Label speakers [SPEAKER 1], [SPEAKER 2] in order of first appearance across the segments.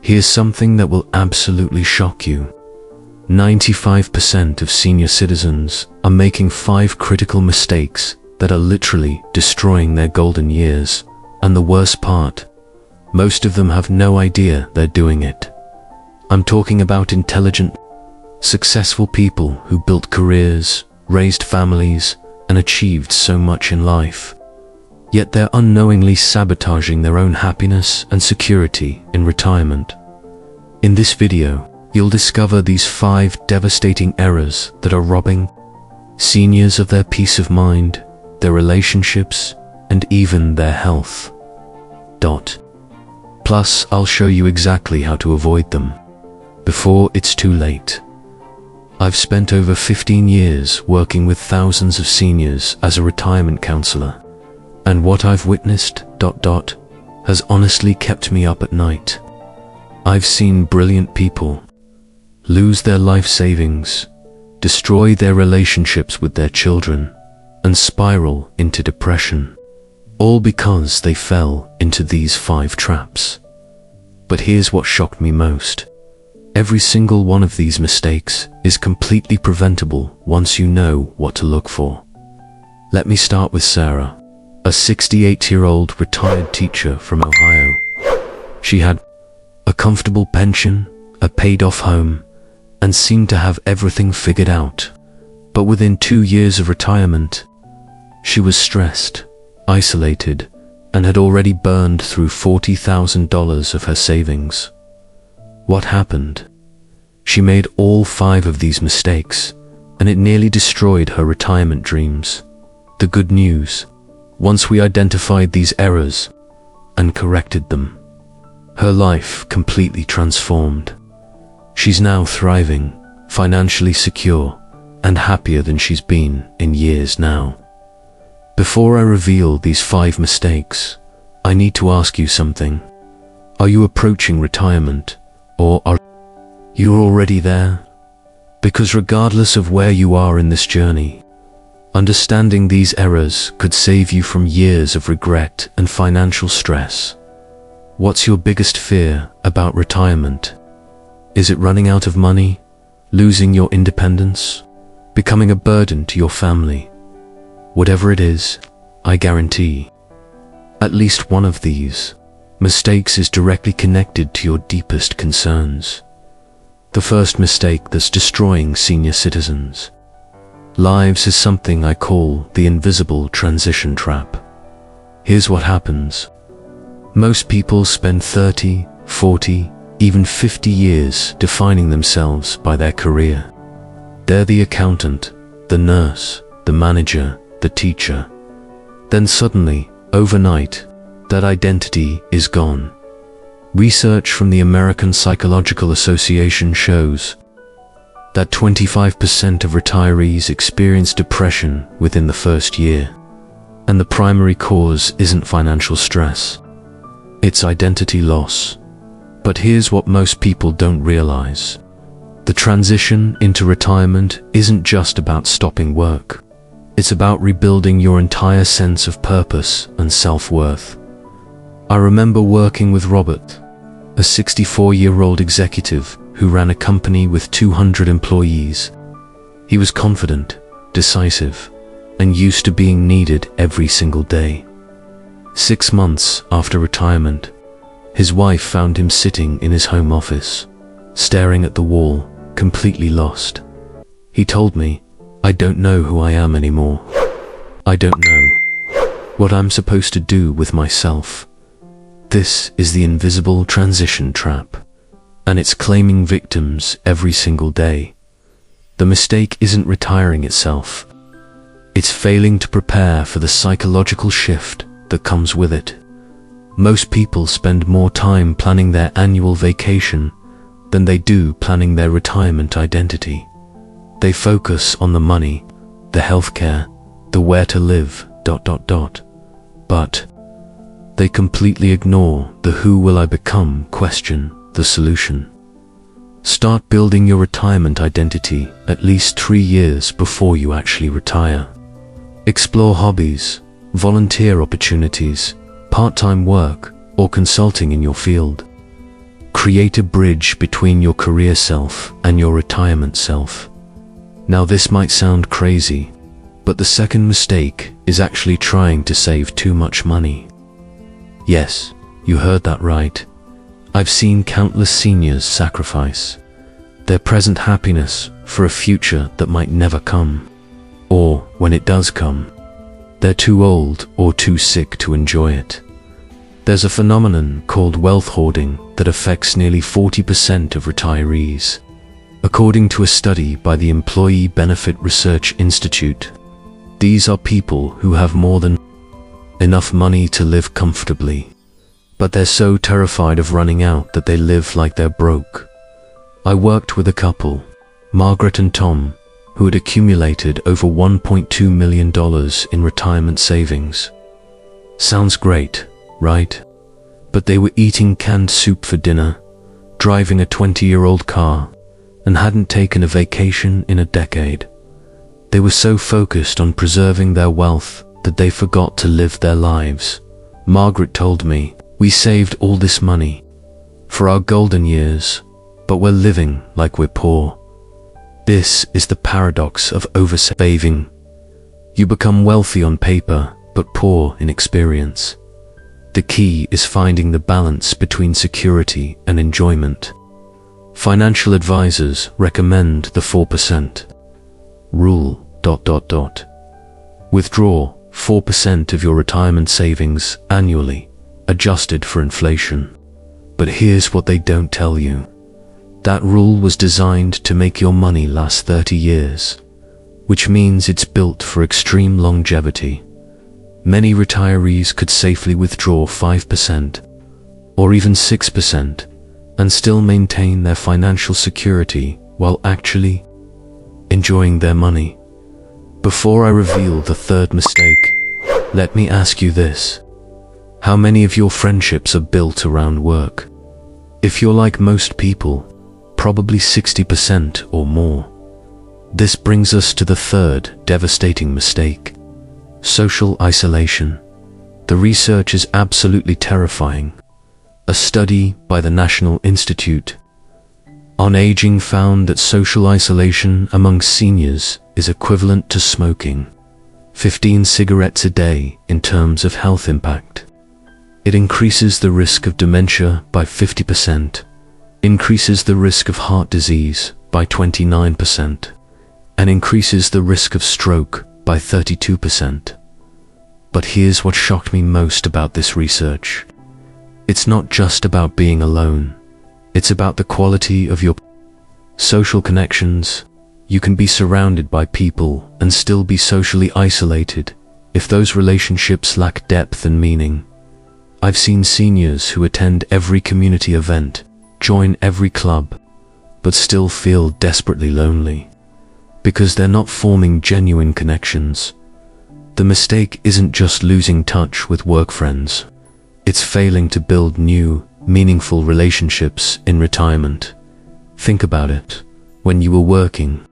[SPEAKER 1] Here's something that will absolutely shock you. 95% of senior citizens are making 5 critical mistakes that are literally destroying their golden years. And the worst part, most of them have no idea they're doing it. I'm talking about intelligent, successful people who built careers, raised families, and achieved so much in life. Yet they're unknowingly sabotaging their own happiness and security in retirement. In this video, you'll discover these 5 devastating errors that are robbing seniors of their peace of mind, their relationships, and even their health. Plus, I'll show you exactly how to avoid them before it's too late. I've spent over 15 years working with thousands of seniors as a retirement counselor, and what I've witnessed has honestly kept me up at night. I've seen brilliant people lose their life savings, destroy their relationships with their children, and spiral into depression, all because they fell into these 5 traps. But here's what shocked me most. Every single one of these mistakes is completely preventable once you know what to look for. Let me start with Sarah, a 68-year-old retired teacher from Ohio. She had a comfortable pension, a paid-off home, and seemed to have everything figured out. But within 2 years of retirement, she was stressed, isolated, and had already burned through $40,000 of her savings. What happened? She made all 5 of these mistakes, and it nearly destroyed her retirement dreams. The good news: once we identified these errors and corrected them, her life completely transformed. She's now thriving, financially secure, and happier than she's been in years now. Before I reveal these 5 mistakes, I need to ask you something. Are you approaching retirement, or are you already there? Because regardless of where you are in this journey, understanding these errors could save you from years of regret and financial stress. What's your biggest fear about retirement? Is it running out of money, losing your independence, becoming a burden to your family? Whatever it is, I guarantee at least one of these mistakes is directly connected to your deepest concerns. The first mistake that's destroying senior citizens' lives is something I call the invisible transition trap. Here's what happens. Most people spend 30, 40, even 50 years defining themselves by their career. They're the accountant, the nurse, the manager, the teacher. Then suddenly, overnight, that identity is gone. Research from the American Psychological Association shows that 25% of retirees experience depression within the first year. And the primary cause isn't financial stress. It's identity loss. But here's what most people don't realize. The transition into retirement isn't just about stopping work. It's about rebuilding your entire sense of purpose and self-worth. I remember working with Robert, a 64-year-old executive who ran a company with 200 employees. He was confident, decisive, and used to being needed every single day. 6 months after retirement, his wife found him sitting in his home office, staring at the wall, completely lost. He told me, "I don't know who I am anymore. I don't know what I'm supposed to do with myself." This is the invisible transition trap, and it's claiming victims every single day. The mistake isn't retiring itself. It's failing to prepare for the psychological shift that comes with it. Most people spend more time planning their annual vacation than they do planning their retirement identity. They focus on the money, the healthcare, the where to live, but they completely ignore the who will I become question, the solution. Start building your retirement identity at least 3 years before you actually retire. Explore hobbies, volunteer opportunities, part-time work, or consulting in your field. Create a bridge between your career self and your retirement self. Now this might sound crazy, but the second mistake is actually trying to save too much money. Yes, you heard that right. I've seen countless seniors sacrifice their present happiness for a future that might never come. Or, when it does come, they're too old or too sick to enjoy it. There's a phenomenon called wealth hoarding that affects nearly 40% of retirees. According to a study by the Employee Benefit Research Institute, these are people who have more than enough money to live comfortably, but they're so terrified of running out that they live like they're broke. I worked with a couple, Margaret and Tom, who had accumulated over $1.2 million in retirement savings. Sounds great, right? But they were eating canned soup for dinner, driving a 20-year-old car, and hadn't taken a vacation in a decade. They were so focused on preserving their wealth that they forgot to live their lives. Margaret told me, "We saved all this money for our golden years, but we're living like we're poor." This is the paradox of oversaving. You become wealthy on paper, but poor in experience. The key is finding the balance between security and enjoyment. Financial advisors recommend the 4% rule. Withdraw 4% of your retirement savings annually, adjusted for inflation. But here's what they don't tell you. That rule was designed to make your money last 30 years, which means it's built for extreme longevity. Many retirees could safely withdraw 5% or even 6% and still maintain their financial security while actually enjoying their money. Before I reveal the third mistake, let me ask you this. How many of your friendships are built around work? If you're like most people, probably 60% or more. This brings us to the third devastating mistake: social isolation. The research is absolutely terrifying. A study by the National Institute on Aging found that social isolation among seniors is equivalent to smoking 15 cigarettes a day in terms of health impact. It increases the risk of dementia by 50%, increases the risk of heart disease by 29%, and increases the risk of stroke by 32%. But here's what shocked me most about this research. It's not just about being alone. It's about the quality of your social connections. You can be surrounded by people and still be socially isolated if those relationships lack depth and meaning. I've seen seniors who attend every community event, join every club, but still feel desperately lonely because they're not forming genuine connections. The mistake isn't just losing touch with work friends. It's failing to build new, meaningful relationships in retirement. Think about it. When you were working,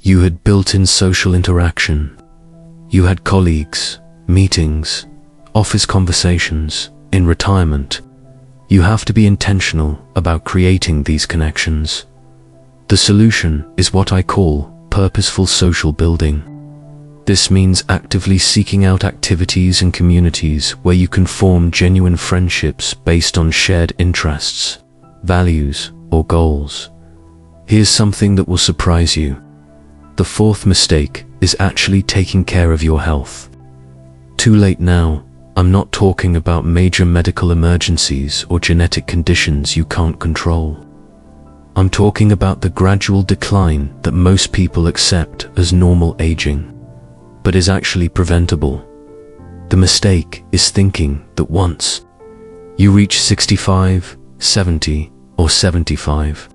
[SPEAKER 1] you had built-in social interaction. You had colleagues, meetings, office conversations. In retirement, you have to be intentional about creating these connections. The solution is what I call purposeful social building. This means actively seeking out activities and communities where you can form genuine friendships based on shared interests, values, or goals. Here's something that will surprise you. The fourth mistake is actually taking care of your health. Too late now. I'm not talking about major medical emergencies or genetic conditions you can't control. I'm talking about the gradual decline that most people accept as normal aging, but is actually preventable. The mistake is thinking that once you reach 65, 70, or 75,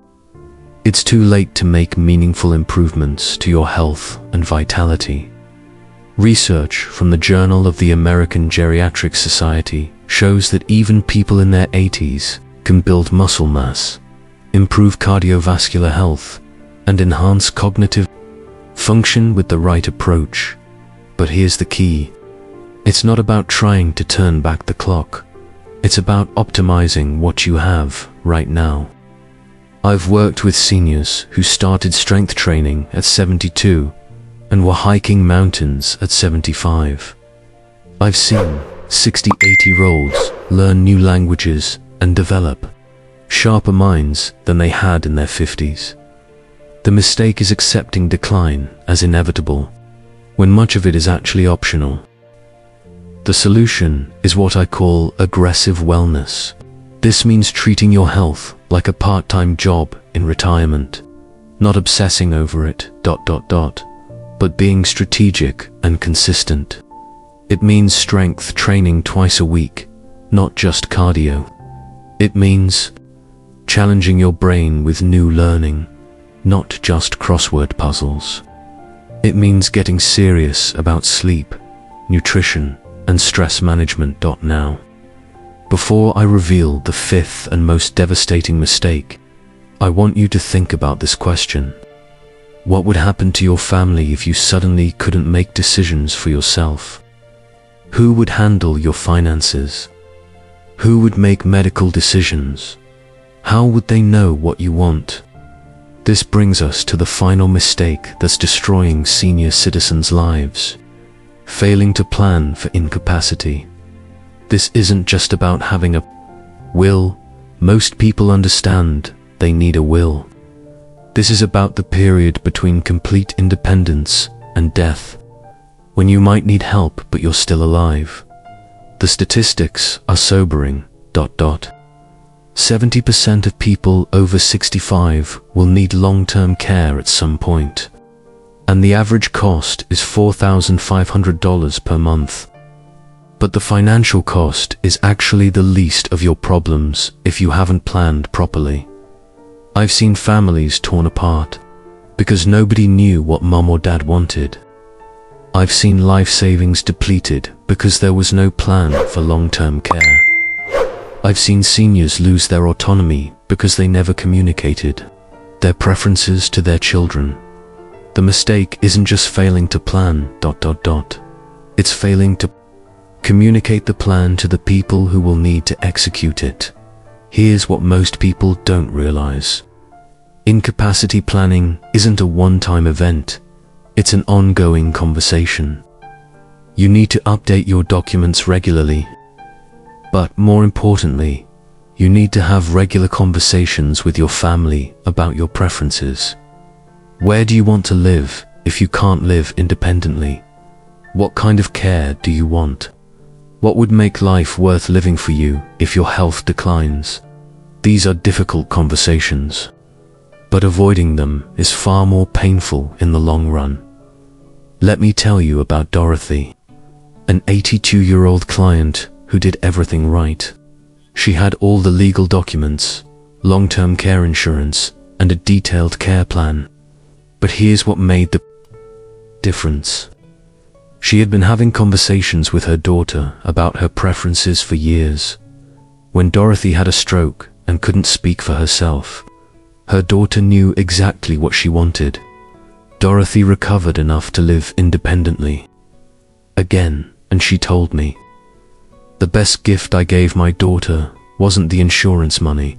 [SPEAKER 1] it's too late to make meaningful improvements to your health and vitality. Research from the Journal of the American Geriatric Society shows that even people in their 80s can build muscle mass, improve cardiovascular health, and enhance cognitive function with the right approach. But here's the key. It's not about trying to turn back the clock. It's about optimizing what you have right now. I've worked with seniors who started strength training at 72 and were hiking mountains at 75. I've seen 60-80-year-olds learn new languages and develop sharper minds than they had in their 50s. The mistake is accepting decline as inevitable, when much of it is actually optional. The solution is what I call aggressive wellness. This means treating your health like a part-time job in retirement, not obsessing over it, but being strategic and consistent. It means strength training twice a week, not just cardio. It means challenging your brain with new learning, not just crossword puzzles. It means getting serious about sleep, nutrition, and stress management. Now, before I reveal the fifth and most devastating mistake, I want you to think about this question. What would happen to your family if you suddenly couldn't make decisions for yourself? Who would handle your finances? Who would make medical decisions? How would they know what you want? This brings us to the final mistake that's destroying senior citizens' lives: failing to plan for incapacity. This isn't just about having a will. Most people understand they need a will. This is about the period between complete independence and death, when you might need help but you're still alive. The statistics are sobering. 70% of people over 65 will need long-term care at some point, and the average cost is $4,500 per month. But the financial cost is actually the least of your problems if you haven't planned properly. I've seen families torn apart because nobody knew what mom or dad wanted. I've seen life savings depleted because there was no plan for long-term care. I've seen seniors lose their autonomy because they never communicated their preferences to their children. The mistake isn't just failing to plan. It's failing to communicate the plan to the people who will need to execute it. Here's what most people don't realize. Incapacity planning isn't a one-time event. It's an ongoing conversation. You need to update your documents regularly. But more importantly, you need to have regular conversations with your family about your preferences. Where do you want to live if you can't live independently? What kind of care do you want? What would make life worth living for you if your health declines? These are difficult conversations, but avoiding them is far more painful in the long run. Let me tell you about Dorothy, an 82-year-old client who did everything right. She had all the legal documents, long-term care insurance, and a detailed care plan. But here's what made the difference. She had been having conversations with her daughter about her preferences for years. When Dorothy had a stroke and couldn't speak for herself, her daughter knew exactly what she wanted. Dorothy recovered enough to live independently again, and she told me, "The best gift I gave my daughter wasn't the insurance money.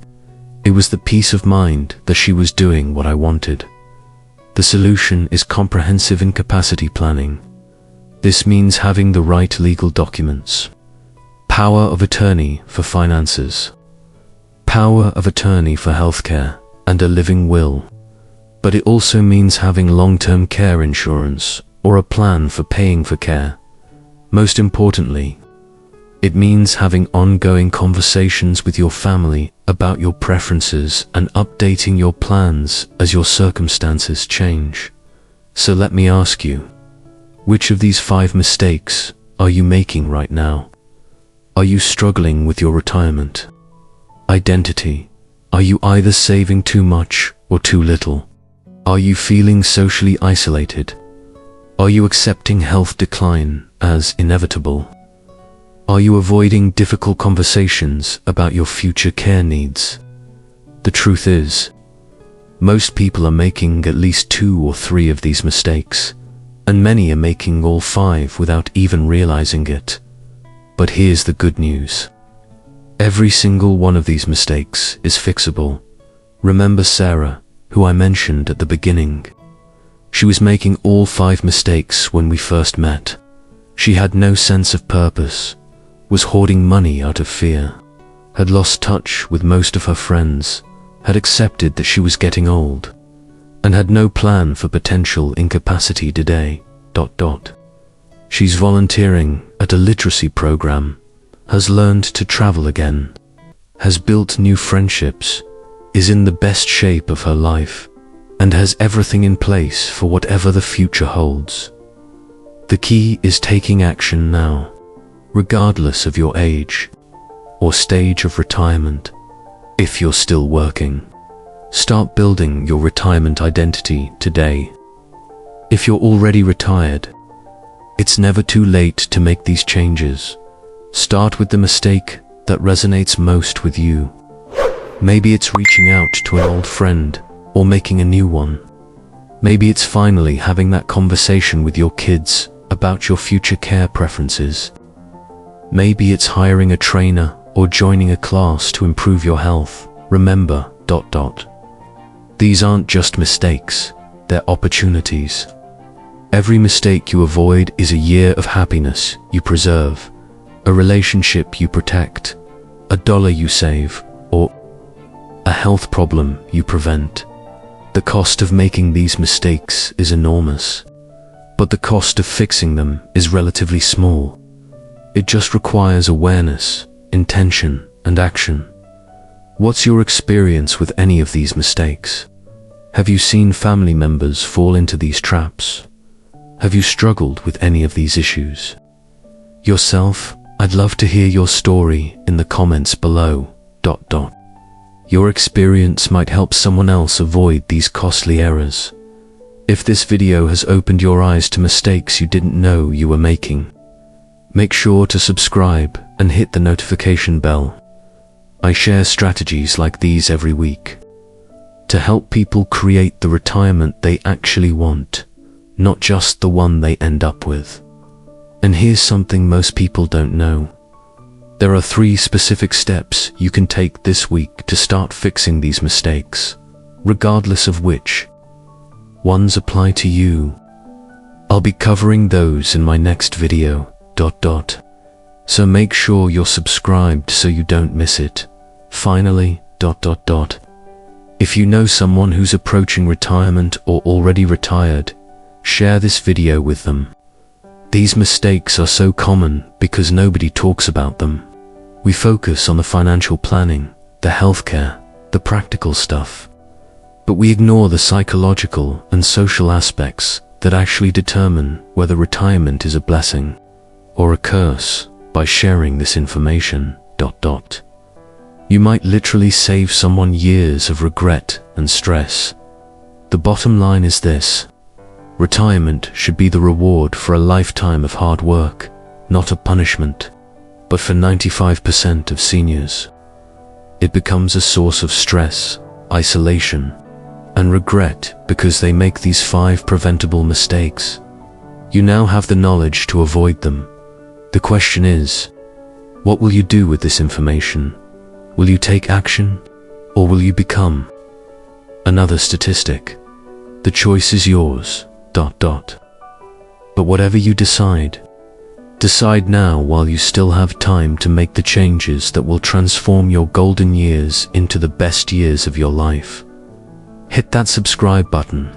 [SPEAKER 1] It was the peace of mind that she was doing what I wanted." The solution is comprehensive incapacity planning. This means having the right legal documents. Power of attorney for finances, power of attorney for healthcare, and a living will. But it also means having long-term care insurance or a plan for paying for care. Most importantly, it means having ongoing conversations with your family about your preferences and updating your plans as your circumstances change. So let me ask you, which of these 5 mistakes are you making right now? Are you struggling with your retirement? Identity. Are you either saving too much or too little? Are you feeling socially isolated? Are you accepting health decline as inevitable? Are you avoiding difficult conversations about your future care needs? The truth is, most people are making at least 2 or 3 of these mistakes, and many are making all 5 without even realizing it. But here's the good news. Every single one of these mistakes is fixable. Remember Sarah, who I mentioned at the beginning. She was making all 5 mistakes when we first met. She had no sense of purpose, was hoarding money out of fear, had lost touch with most of her friends, had accepted that she was getting old, and had no plan for potential incapacity today. She's volunteering at a literacy program, has learned to travel again, has built new friendships, is in the best shape of her life, and has everything in place for whatever the future holds. The key is taking action now, regardless of your age or stage of retirement. If you're still working, start building your retirement identity today. If you're already retired, it's never too late to make these changes. Start with the mistake that resonates most with you. Maybe it's reaching out to an old friend or making a new one. Maybe it's finally having that conversation with your kids about your future care preferences. Maybe it's hiring a trainer or joining a class to improve your health. Remember, these aren't just mistakes, they're opportunities. Every mistake you avoid is a year of happiness you preserve, a relationship you protect, a dollar you save, or a health problem you prevent. The cost of making these mistakes is enormous, but the cost of fixing them is relatively small. It just requires awareness, intention, and action. What's your experience with any of these mistakes? Have you seen family members fall into these traps? Have you struggled with any of these issues? Yourself, I'd love to hear your story in the comments below. Your experience might help someone else avoid these costly errors. If this video has opened your eyes to mistakes you didn't know you were making, make sure to subscribe and hit the notification bell. I share strategies like these every week to help people create the retirement they actually want, not just the one they end up with. And here's something most people don't know. There are 3 specific steps you can take this week to start fixing these mistakes, regardless of which ones apply to you. I'll be covering those in my next video. So make sure you're subscribed so you don't miss it. Finally, if you know someone who's approaching retirement or already retired, share this video with them. These mistakes are so common because nobody talks about them. We focus on the financial planning, the healthcare, the practical stuff, but we ignore the psychological and social aspects that actually determine whether retirement is a blessing or a curse. By sharing this information, you might literally save someone years of regret and stress. The bottom line is this: retirement should be the reward for a lifetime of hard work, not a punishment. But for 95% of seniors, it becomes a source of stress, isolation, and regret because they make these 5 preventable mistakes. You now have the knowledge to avoid them. The question is, what will you do with this information? Will you take action, or will you become another statistic? The choice is yours. But whatever you decide now while you still have time to make the changes that will transform your golden years into the best years of your life. Hit that subscribe button